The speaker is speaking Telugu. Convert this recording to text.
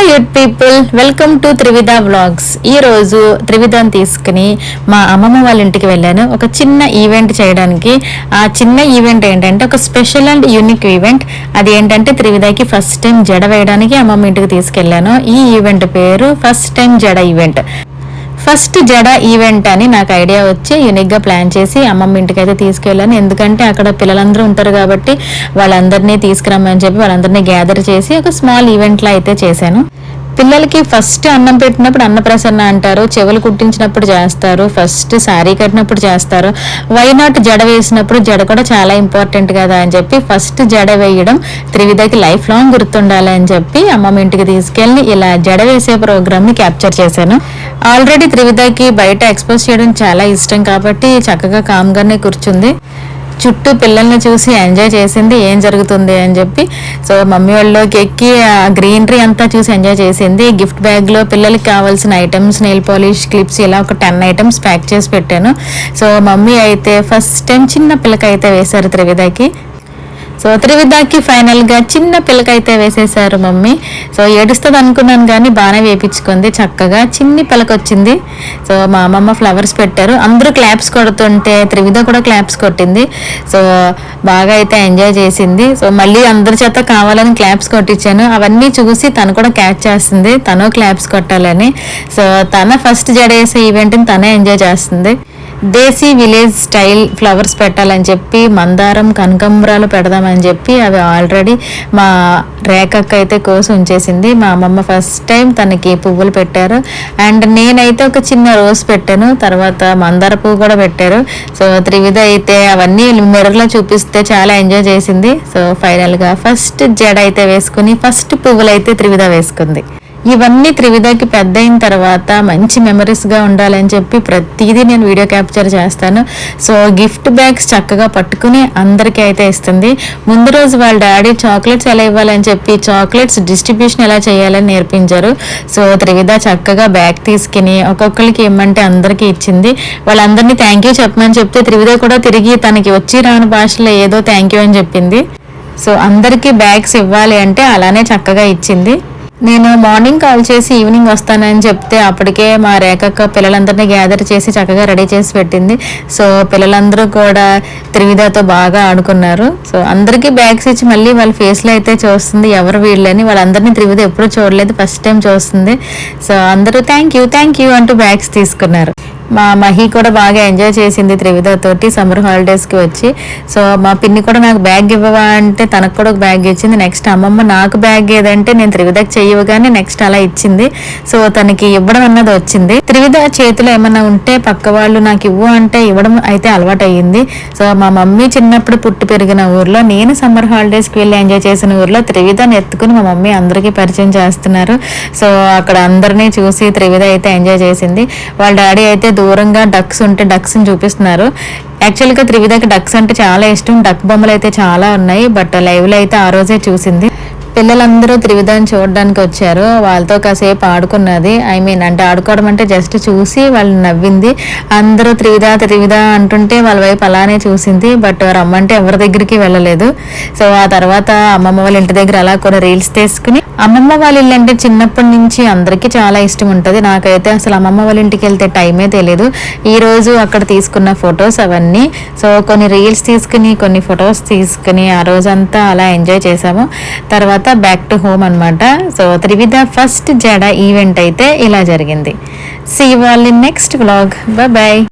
యూత్ పీపుల్, వెల్కమ్ టు త్రివిధ వ్లాగ్స్. ఈ రోజు త్రివిధని తీసుకుని మా అమ్మమ్మ వాళ్ళ ఇంటికి వెళ్ళాను ఒక చిన్న ఈవెంట్ చేయడానికి. ఆ చిన్న ఈవెంట్ ఏంటంటే ఒక స్పెషల్ అండ్ యూనిక్ ఈవెంట్. అది ఏంటంటే త్రివిధకి ఫస్ట్ టైం జడ వేయడానికి అమ్మమ్మ ఇంటికి తీసుకెళ్లాను. ఈ ఈవెంట్ పేరు ఫస్ట్ టైం జడ ఈవెంట్. ఫస్ట్ జడ ఈవెంట్ అని నాకు ఐడియా వచ్చి యూనిక్గా ప్లాన్ చేసి అమ్మమ్మ ఇంటికి అయితే తీసుకెళ్ళాను. ఎందుకంటే అక్కడ పిల్లలందరూ ఉంటారు కాబట్టి వాళ్ళందరినీ తీసుకురమ్మని చెప్పి వాళ్ళందరినీ గ్యాదర్ చేసి ఒక స్మాల్ ఈవెంట్లో అయితే చేశాను. పిల్లలకి ఫస్ట్ అన్నం పెట్టినప్పుడు అన్నప్రసన్న అంటారు, చెవులు కుట్టించినప్పుడు చేస్తారు, ఫస్ట్ శారీ కట్టినప్పుడు చేస్తారు. వై నాట్ జడ వేసినప్పుడు జడ కూడా చాలా ఇంపార్టెంట్ కదా అని చెప్పి ఫస్ట్ జడ వేయడం త్రివిధకి లైఫ్ లాంగ్ గుర్తుండాలి అని చెప్పి అమ్మమ్మ ఇంటికి తీసుకెళ్ళి ఇలా జడ వేసే ప్రోగ్రామ్ని క్యాప్చర్ చేశాను. ఆల్రెడీ త్రివిధకి బయట ఎక్స్పోజ్ చేయడం చాలా ఇష్టం కాబట్టి చక్కగా కామ్గానే కూర్చుంది. చుట్టూ పిల్లల్ని చూసి ఎంజాయ్ చేసింది ఏం జరుగుతుంది అని చెప్పి. సో మమ్మీ వాళ్ళకి ఎక్కి ఆ గ్రీనరీ అంతా చూసి ఎంజాయ్ చేసింది. గిఫ్ట్ బ్యాగ్లో పిల్లలకి కావాల్సిన ఐటమ్స్, నెయిల్ పాలిష్, క్లిప్స్ ఇలా ఒక 10 ఐటమ్స్ ప్యాక్ చేసి పెట్టాను. సో మమ్మీ అయితే ఫస్ట్ టైం చిన్న పిల్లకైతే వేశారు త్రివిధకి. సో త్రివిధకి ఫైనల్గా చిన్న పిల్లకైతే వేసేసారు మమ్మీ. సో ఏడుస్తుంది అనుకున్నాను కానీ బాగానే వేపించుకుంది, చక్కగా చిన్ని పిల్లకొచ్చింది. సో మా అమ్మమ్మ ఫ్లవర్స్ పెట్టారు, అందరూ క్లాప్స్ కొడుతుంటే త్రివిధ కూడా క్లాప్స్ కొట్టింది. సో బాగా అయితే ఎంజాయ్ చేసింది. సో మళ్ళీ అందరి చేత కావాలని క్లాప్స్ కొట్టించాను. అవన్నీ చూసి తను కూడా క్యాచ్ చేస్తుంది, తను క్లాప్స్ కొట్టాలని. సో తన ఫస్ట్ జడేసే ఈవెంట్ని తనే ఎంజాయ్ చేస్తుంది. దేశీ విలేజ్ స్టైల్ ఫ్లవర్స్ పెట్టాలని చెప్పి మందారం, కనకాంబరాలు పెడదామని చెప్పి అవి ఆల్రెడీ మా రేఖక్క అయితే కోసి ఉంచేసింది. మా అమ్మమ్మ ఫస్ట్ టైం తనకి పువ్వులు పెట్టారు. అండ్ నేనైతే ఒక చిన్న రోజ్ పెట్టాను, తర్వాత మందార పువ్వు కూడా పెట్టారు. సో త్రివిధ అయితే అవన్నీ మిర్రర్లో చూపిస్తే చాలా ఎంజాయ్ చేసింది. సో ఫైనల్గా ఫస్ట్ జడ అయితే వేసుకుని ఫస్ట్ పువ్వులు అయితే త్రివిధ వేసుకుంది. ఇవన్నీ త్రివిధకి పెద్ద అయిన తర్వాత మంచి మెమరీస్గా ఉండాలని చెప్పి ప్రతిదీ నేను వీడియో క్యాప్చర్ చేస్తాను. సో గిఫ్ట్ బ్యాగ్స్ చక్కగా పట్టుకుని అందరికీ అయితే ఇస్తుంది. ముందు రోజు వాళ్ళ డాడీ చాక్లెట్స్ ఎలా ఇవ్వాలని చెప్పి చాక్లెట్స్ డిస్ట్రిబ్యూషన్ ఎలా చేయాలని నేర్పించారు. సో త్రివిధ చక్కగా బ్యాగ్ తీసుకుని ఒక్కొక్కరికి ఇమ్మంటే అందరికీ ఇచ్చింది. వాళ్ళందరినీ థ్యాంక్ యూ చెప్పమని చెప్తే త్రివిధ కూడా తిరిగి తనకి వచ్చి రాని భాషలో ఏదో థ్యాంక్ యూ అని చెప్పింది. సో అందరికీ బ్యాగ్స్ ఇవ్వాలి అంటే అలానే చక్కగా ఇచ్చింది. నేను మార్నింగ్ కాల్ చేసి ఈవినింగ్ వస్తానని చెప్తే అప్పటికే మా రేఖక్క పిల్లలందరినీ గ్యాదర్ చేసి చక్కగా రెడీ చేసి పెట్టింది. సో పిల్లలందరూ కూడా త్రివిధతో బాగా ఆడుకున్నారు. సో అందరికీ బ్యాగ్స్ ఇచ్చి మళ్ళీ వాళ్ళ ఫేస్లో అయితే చూస్తుంది ఎవరు వీళ్ళని. వాళ్ళందరినీ త్రివిధ ఎప్పుడూ చూడలేదు, ఫస్ట్ టైం చూస్తుంది. సో అందరూ థ్యాంక్ యూ అంటూ బ్యాగ్స్ తీసుకున్నారు. మా మహి కూడా బాగా ఎంజాయ్ చేసింది త్రివిధతోటి సమ్మర్ హాలిడేస్కి వచ్చి. సో మా పిన్ని కూడా నాకు బ్యాగ్ ఇవ్వవా అంటే తనకు కూడా ఒక బ్యాగ్ ఇచ్చింది. నెక్స్ట్ అమ్మమ్మ నాకు బ్యాగ్ ఏదంటే నేను త్రివిధకి చెయ్యగానే నెక్స్ట్ అలా ఇచ్చింది. సో తనకి ఇవ్వడం అన్నది వచ్చింది. త్రివిధ చేతిలో ఏమన్నా ఉంటే పక్క వాళ్ళు నాకు ఇవ్వు అంటే ఇవ్వడం అయితే అలవాటు అయ్యింది. సో మా మమ్మీ చిన్నప్పుడు పుట్టి పెరిగిన ఊర్లో, నేను సమ్మర్ హాలిడేస్కి వెళ్ళి ఎంజాయ్ చేసిన ఊర్లో త్రివిధని ఎత్తుకుని మా మమ్మీ అందరికీ పరిచయం చేస్తున్నారు. సో అక్కడ అందరినీ చూసి త్రివిధ అయితే ఎంజాయ్ చేసింది. వాళ్ళ డాడీ అయితే దూరంగా డక్స్ ఉంటే డక్స్ని చూపిస్తున్నారు. యాక్చువల్గా త్రివిధకి డక్స్ అంటే చాలా ఇష్టం, డక్ బొమ్మలు అయితే చాలా ఉన్నాయి. బట్ లైవ్లో అయితే ఆ రోజే చూసింది. పిల్లలందరూ త్రివిధని చూడడానికి వచ్చారు, వాళ్ళతో కాసేపు ఆడుకున్నది. అంటే ఆడుకోవడం అంటే జస్ట్ చూసి వాళ్ళు నవ్వింది. అందరూ త్రివిధ అంటుంటే వాళ్ళ వైపు అలానే చూసింది. బట్ రమ్మంటే ఎవరి దగ్గరికి వెళ్ళలేదు. సో ఆ తర్వాత అమ్మమ్మ వాళ్ళ ఇంటి దగ్గర అలా కొన్ని రీల్స్ తీసుకుని, అమ్మమ్మ వాళ్ళ ఇల్లు అంటే చిన్నప్పటి నుంచి అందరికీ చాలా ఇష్టం ఉంటుంది. నాకైతే అసలు అమ్మమ్మ వాళ్ళ ఇంటికి వెళ్తే టైమే తెలియదు. ఈ రోజు అక్కడ తీసుకున్న ఫొటోస్ అవన్నీ. సో కొన్ని రీల్స్ తీసుకుని కొన్ని ఫొటోస్ తీసుకుని ఆ రోజంతా అలా ఎంజాయ్ చేసాము. తర్వాత బ్యాక్ టు హోమ్ అనమాట. సో త్రివిధ ఫస్ట్ జడ ఈవెంట్ అయితే ఇలా జరిగింది. See you all in next vlog. Bye.